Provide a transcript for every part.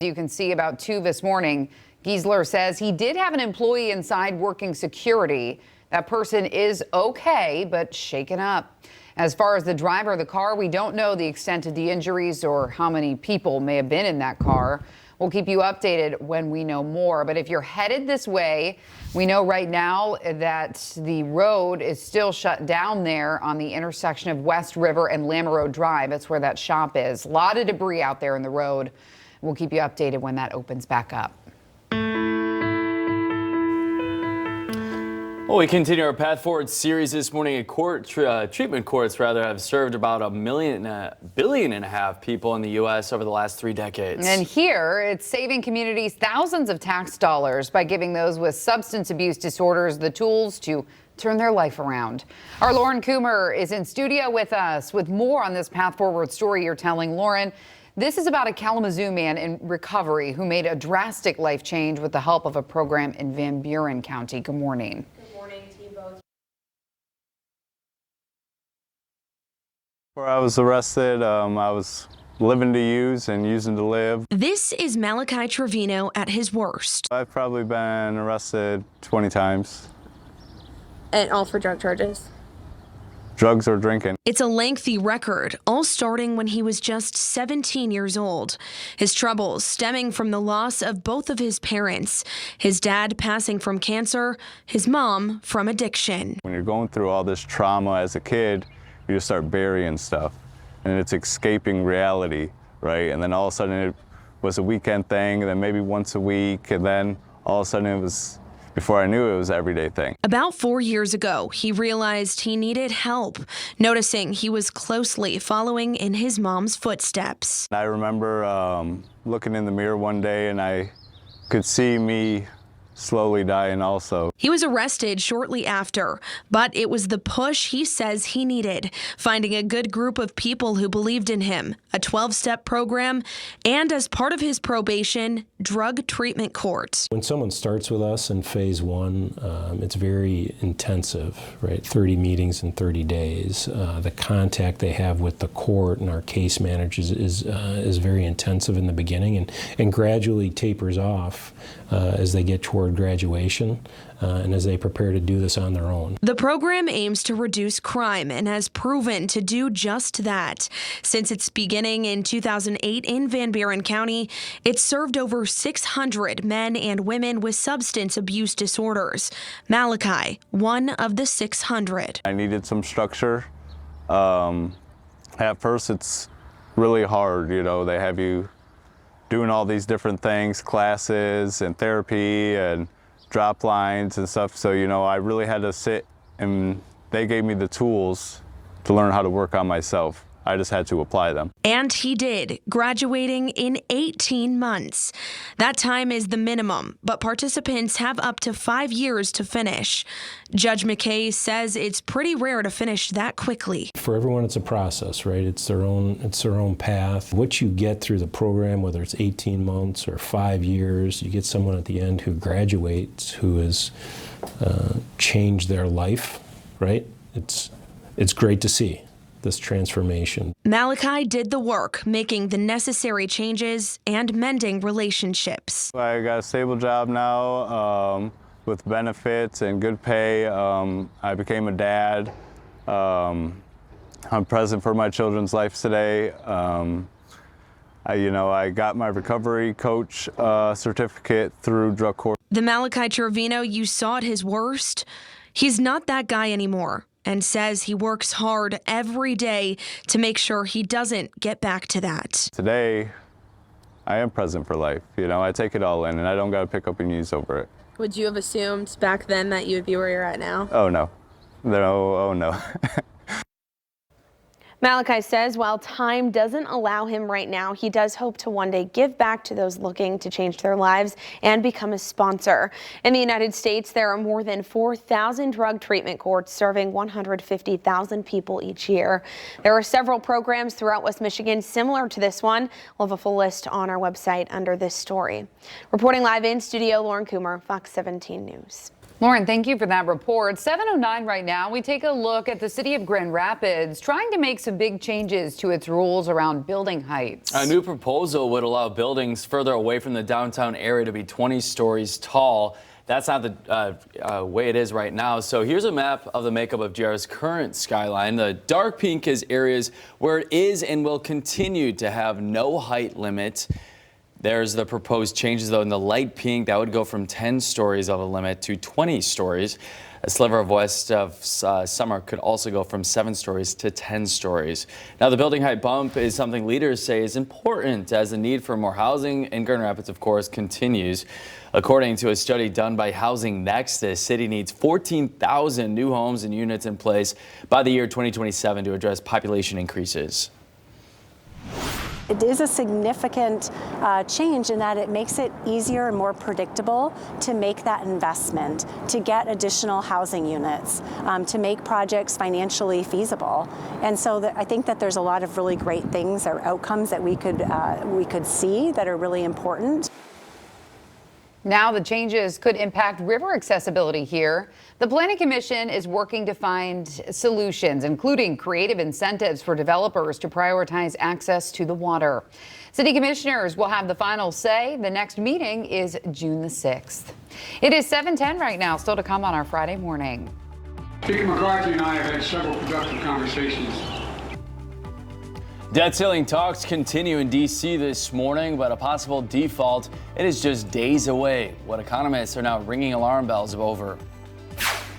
You can see about 2 this morning. Giesler says he did have an employee inside working security. That person is okay, but shaken up. As far as the driver of the car, we don't know the extent of the injuries or how many people may have been in that car. We'll keep you updated when we know more. But if you're headed this way, we know right now that the road is still shut down there on the intersection of West River and Lamoureux Drive. That's where that shop is. A lot of debris out there in the road. We'll keep you updated when that opens back up. Well, we continue our Path Forward series this morning. Treatment courts have served about $1.5 billion people in the U.S. over the last 3 decades. And here, it's saving communities thousands of tax dollars by giving those with substance abuse disorders the tools to turn their life around. Our Lauren Coomer is in studio with us with more on this Path Forward story you're telling. Lauren, this is about a Kalamazoo man in recovery who made a drastic life change with the help of a program in Van Buren County. Good morning. Good morning to you both. Before I was arrested, I was living to use and using to live. This is Malachi Trevino at his worst. I've probably been arrested 20 times. And all for drug charges? Drugs or drinking. It's a lengthy record, all starting when he was just 17 years old. His troubles stemming from the loss of both of his parents, his dad passing from cancer, his mom from addiction. When you're going through all this trauma as a kid, you just start burying stuff, and it's escaping reality, right? And then all of a sudden it was a weekend thing, and then maybe once a week, and then all of a sudden it was, before I knew it was an everyday thing. About 4 years ago, he realized he needed help, noticing he was closely following in his mom's footsteps. I remember looking in the mirror one day, and I could see me slowly dying also. He was arrested shortly after, but it was the push he says he needed, finding a good group of people who believed in him, a 12-step program, and as part of his probation, drug treatment court. When someone starts with us in phase 1, it's very intensive, right? 30 meetings in 30 days. The contact they have with the court and our case managers is very intensive in the beginning and gradually tapers off as they get toward graduation and as they prepare to do this on their own. The program aims to reduce crime and has proven to do just that. Since its beginning in 2008 in Van Buren County, it's served over 600 men and women with substance abuse disorders. Malachi, one of the 600. I needed some structure. At first it's really hard, you know, they have you doing all these different things, classes and therapy and drop lines and stuff. So, you know, I really had to sit, and they gave me the tools to learn how to work on myself. I just had to apply them. And he did, graduating in 18 months. That time is the minimum, but participants have up to 5 years to finish. Judge McKay says it's pretty rare to finish that quickly. For everyone, it's a process, right? It's their own path. What you get through the program, whether it's 18 months or 5 years, you get someone at the end who graduates, who has changed their life, right? It's great to see this transformation. Malachi did the work, making the necessary changes and mending relationships. I got a stable job now with benefits and good pay. I became a dad. I'm present for my children's life today. I got my recovery coach certificate through drug court. The Malachi Trevino you saw at his worst, he's not that guy anymore, and says he works hard every day to make sure he doesn't get back to that. Today, I am present for life. You know, I take it all in, and I don't got to pick up and use over it. Would you have assumed back then that you would be where you're at now? Oh, no. No, oh, no. Malachi says while time doesn't allow him right now, he does hope to one day give back to those looking to change their lives and become a sponsor. In the United States, there are more than 4,000 drug treatment courts serving 150,000 people each year. There are several programs throughout West Michigan similar to this one. We'll have a full list on our website under this story. Reporting live in studio, Lauren Coomer, Fox 17 News. Lauren, thank you for that report. 7:09 right now. We take a look at the city of Grand Rapids trying to make some big changes to its rules around building heights. A new proposal would allow buildings further away from the downtown area to be 20 stories tall. That's not the way it is right now. So here's a map of the makeup of GR's current skyline. The dark pink is areas where it is and will continue to have no height limit. There's the proposed changes, though, in the light pink. That would go from 10 stories of a limit to 20 stories. A sliver of west of Summer could also go from 7 stories to 10 stories. Now, the building height bump is something leaders say is important as the need for more housing in Grand Rapids, of course, continues. According to a study done by Housing Next, the city needs 14,000 new homes and units in place by the year 2027 to address population increases. It is a significant change in that it makes it easier and more predictable to make that investment, to get additional housing units, to make projects financially feasible. And so I think that there's a lot of really great things or outcomes that we could see that are really important. Now the changes could impact river accessibility here. The Planning Commission is working to find solutions, including creative incentives for developers to prioritize access to the water. City commissioners will have the final say. The next meeting is June the 6th. It is 7:10 right now, still to come on our Friday morning. Speaker McCarthy and I have had several productive conversations. Debt ceiling talks continue in D.C. this morning, but a possible default, it is just days away. What economists are now ringing alarm bells over.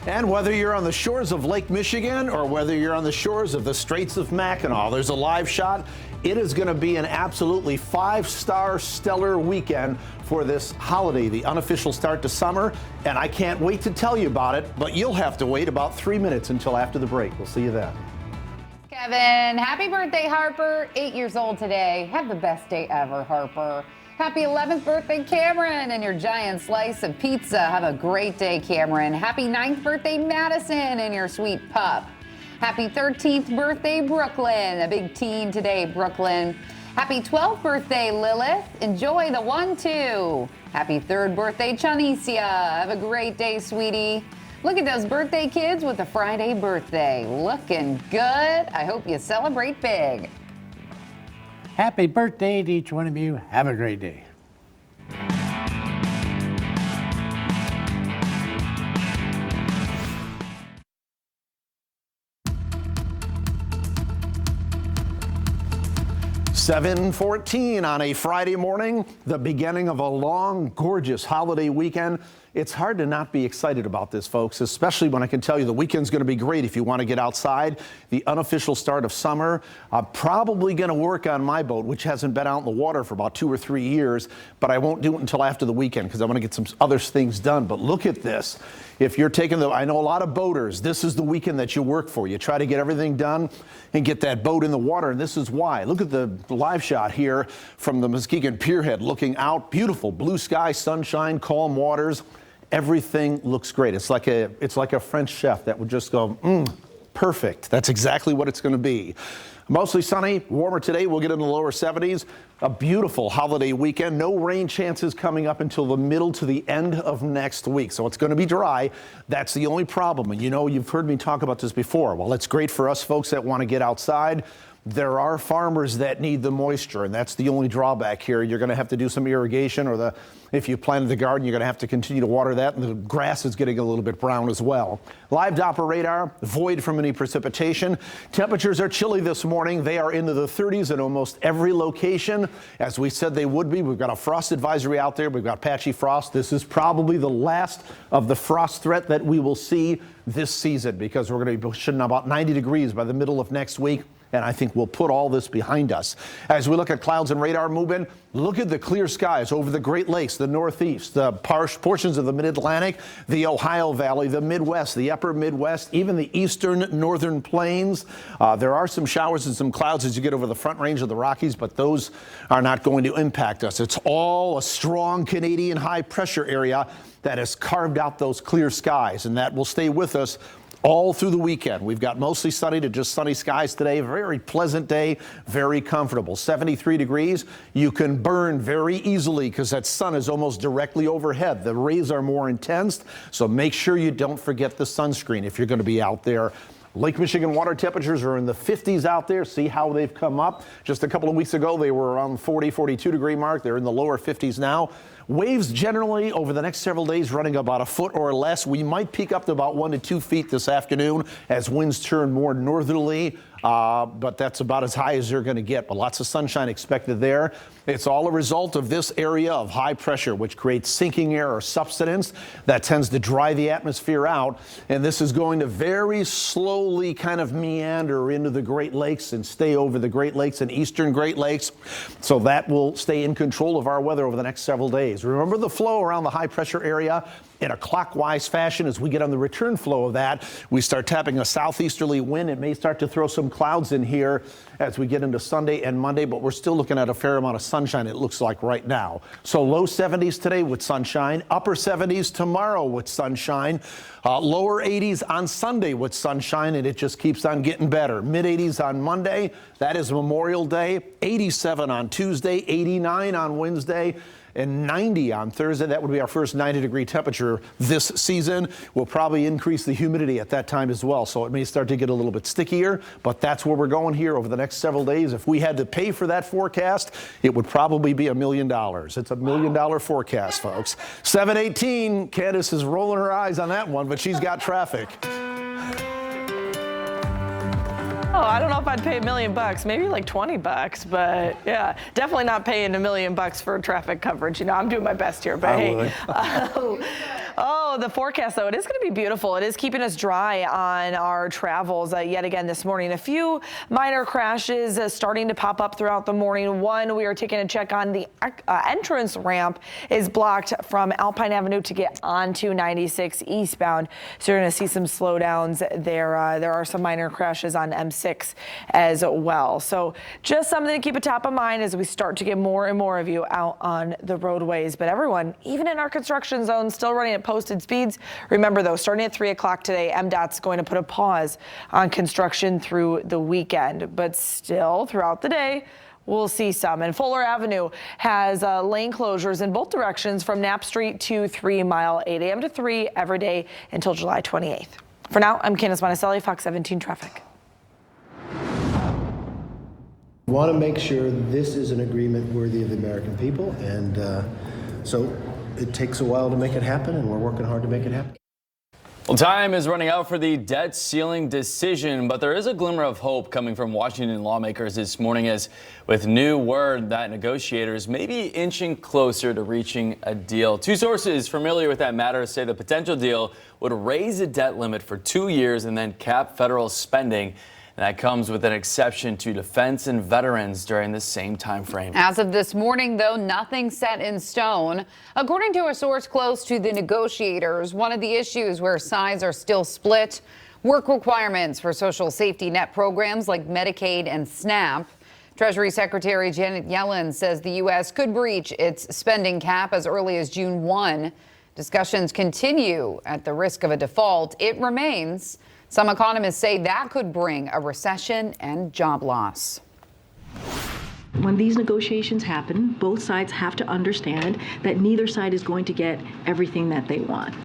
And whether you're on the shores of Lake Michigan or whether you're on the shores of the Straits of Mackinac, there's a live shot. It is going to be an absolutely 5-star stellar weekend for this holiday, the unofficial start to summer. And I can't wait to tell you about it, but you'll have to wait about 3 minutes until after the break. We'll see you then. Kevin, happy birthday, Harper. 8 years old today. Have the best day ever, Harper. Happy 11th birthday, Cameron, and your giant slice of pizza. Have a great day, Cameron. Happy 9th birthday, Madison, and your sweet pup. Happy 13th birthday, Brooklyn. A big teen today, Brooklyn. Happy 12th birthday, Lilith. Enjoy the 1-2. Happy 3rd birthday, Chanicia. Have a great day, sweetie. Look at those birthday kids with a Friday birthday. Looking good. I hope you celebrate big. Happy birthday to each one of you. Have a great day. $7:14 on a Friday morning, the beginning of a long, gorgeous holiday weekend. It's hard to not be excited about this, folks, especially when I can tell you the weekend's going to be great if you want to get outside. The unofficial start of summer. I'm probably going to work on my boat, which hasn't been out in the water for about 2 or 3 years, but I won't do it until after the weekend because I want to get some other things done. But look at this. If you're taking I know a lot of boaters, this is the weekend that you work for. You try to get everything done and get that boat in the water, and this is why. Look at the live shot here from the Muskegon Pierhead looking out. Beautiful blue sky, sunshine, calm waters. Everything looks great. It's like a French chef that would just go, perfect. That's exactly what it's going to be. Mostly sunny, warmer today. We'll get in the lower 70s. A beautiful holiday weekend. No rain chances coming up until the middle to the end of next week. So it's going to be dry. That's the only problem. And you know, you've heard me talk about this before. Well, it's great for us folks that want to get outside. There are farmers that need the moisture, and that's the only drawback here. You're going to have to do some irrigation, or if you planted the garden, you're going to have to continue to water that, and the grass is getting a little bit brown as well. Live Doppler radar, void from any precipitation. Temperatures are chilly this morning. They are into the 30s at almost every location, as we said they would be. We've got a frost advisory out there. We've got patchy frost. This is probably the last of the frost threat that we will see this season, because we're going to be pushing about 90 degrees by the middle of next week. And I think we'll put all this behind us. As we look at clouds and radar movement, look at the clear skies over the Great Lakes, the Northeast, the portions of the Mid-Atlantic, the Ohio Valley, the Midwest, the Upper Midwest, even the eastern northern plains. There are some showers and some clouds as you get over the Front Range of the Rockies, but those are not going to impact us. It's all a strong Canadian high pressure area that has carved out those clear skies, and that will stay with us all through the weekend. We've got mostly sunny to just sunny skies today. Very pleasant day, very comfortable. 73 degrees. You can burn very easily because that sun is almost directly overhead. The rays are more intense, so make sure you don't forget the sunscreen if you're going to be out there. Lake Michigan water temperatures are in the 50s out there. See how they've come up. Just a couple of weeks ago, they were around 40, 42 degree mark. They're in the lower 50s now. Waves generally over the next several days running about a foot or less. We might peak up to about 1 to 2 feet this afternoon as winds turn more northerly. But that's about as high as they're going to get. But lots of sunshine expected there. It's all a result of this area of high pressure, which creates sinking air or subsidence that tends to dry the atmosphere out. And this is going to very slowly kind of meander into the Great Lakes and stay over the Great Lakes and eastern Great Lakes. So that will stay in control of our weather over the next several days. Remember the flow around the high pressure area in a clockwise fashion. As we get on the return flow of that, we start tapping a southeasterly wind. It may start to throw some clouds in here as we get into Sunday and Monday, but we're still looking at a fair amount of sunshine, it looks like right now. So low 70s today with sunshine, upper 70s tomorrow with sunshine, lower 80s on Sunday with sunshine, and it just keeps on getting better. Mid 80s on Monday, that is Memorial Day, 87 on Tuesday, 89 on Wednesday, and 90 on Thursday. That would be our first 90-degree temperature this season. We'll probably increase the humidity at that time as well, so it may start to get a little bit stickier, but that's where we're going here over the next several days. If we had to pay for that forecast, it would probably be $1 million. It's a $1 million forecast, folks. 718, Candace is rolling her eyes on that one, but she's got traffic. Oh, I don't know if I'd pay $1 million, maybe like $20, but yeah, definitely not paying $1 million for traffic coverage. You know, I'm doing my best here, but hey. The forecast, though, it is going to be beautiful. It is keeping us dry on our travels yet again this morning. A few minor crashes starting to pop up throughout the morning. One, we are taking a check on the entrance ramp is blocked from Alpine Avenue to get onto 96 eastbound. So you're going to see some slowdowns there. There are some minor crashes on M6 as well. So just something to keep at top of mind as we start to get more and more of you out on the roadways. But everyone, even in our construction zone, still running at posted speeds. Remember, though, starting at 3 o'clock today, MDOT's going to put a pause on construction through the weekend. But still, throughout the day, we'll see some. And Fuller Avenue has lane closures in both directions from Knapp Street to 3 Mile, 8 a.m. to 3 every day until July 28th. For now, I'm Candace Monticelli, Fox 17 Traffic. We want to make sure this is an agreement worthy of the American people, and so it takes a while to make it happen, and we're working hard to make it happen. Well, time is running out for the debt ceiling decision, but there is a glimmer of hope coming from Washington lawmakers this morning as with new word that negotiators may be inching closer to reaching a deal. Two sources familiar with that matter say the potential deal would raise the debt limit for 2 years and then cap federal spending. And that comes with an exception to defense and veterans during the same time frame. As of this morning, though, nothing set in stone. According to a source close to the negotiators, one of the issues where sides are still split, work requirements for social safety net programs like Medicaid and SNAP. Treasury Secretary Janet Yellen says the U.S. could breach its spending cap as early as June 1. Discussions continue at the risk of a default. It remains. Some economists say that could bring a recession and job loss. When these negotiations happen, both sides have to understand that neither side is going to get everything that they want.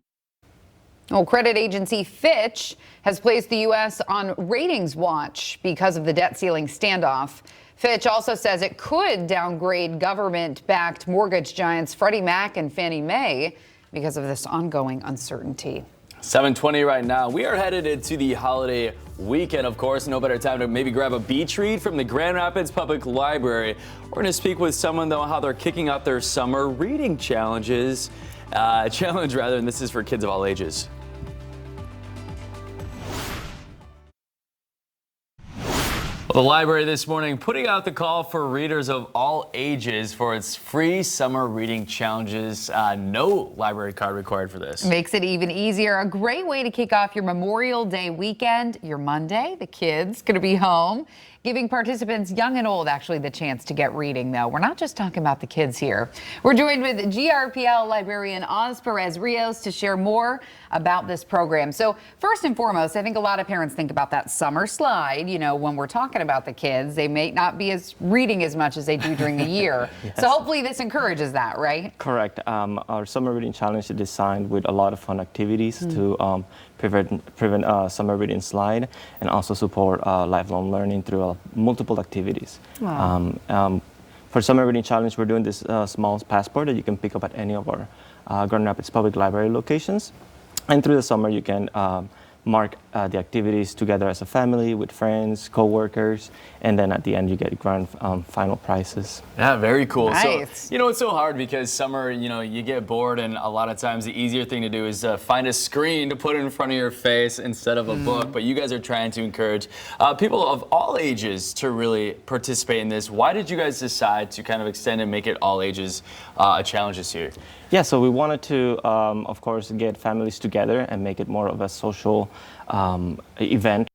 Well, credit agency Fitch has placed the U.S. on ratings watch because of the debt ceiling standoff. Fitch also says it could downgrade government-backed mortgage giants Freddie Mac and Fannie Mae because of this ongoing uncertainty. 7:20 right now. We are headed into the holiday weekend, of course. No better time to maybe grab a beach read from the Grand Rapids Public Library. We're going to speak with someone, though, how they're kicking off their summer reading challenge, and this is for kids of all ages. The library this morning putting out the call for readers of all ages for its free summer reading challenges. No library card required for this. Makes it even easier. A great way to kick off your Memorial Day weekend. Your Monday, the kids going to be home. giving participants young and old actually the chance to get reading, though. We're not just talking about the kids here. We're joined with GRPL librarian Oz Perez Rios to share more about this program. So first and foremost, I think a lot of parents think about that summer slide. You know, when we're talking about the kids, they may not be reading as much as they do during the year. Yes. So hopefully this encourages that, right? Correct. Our summer reading challenge is designed with a lot of fun activities to prevent summer reading slide and also support lifelong learning through multiple activities. Wow. For summer reading challenge, we're doing this small passport that you can pick up at any of our Grand Rapids Public Library locations. And through the summer, you can mark the activities together as a family with friends, co-workers, and then at the end you get grand final prizes. Yeah, very cool. Nice. So, you know, it's so hard because summer, you know, you get bored, and a lot of times the easier thing to do is find a screen to put in front of your face instead of a book. But you guys are trying to encourage people of all ages to really participate in this. Why did you guys decide to kind of extend and make it all ages a challenge this year? Yeah, so we wanted to, of course, get families together and make it more of a social event.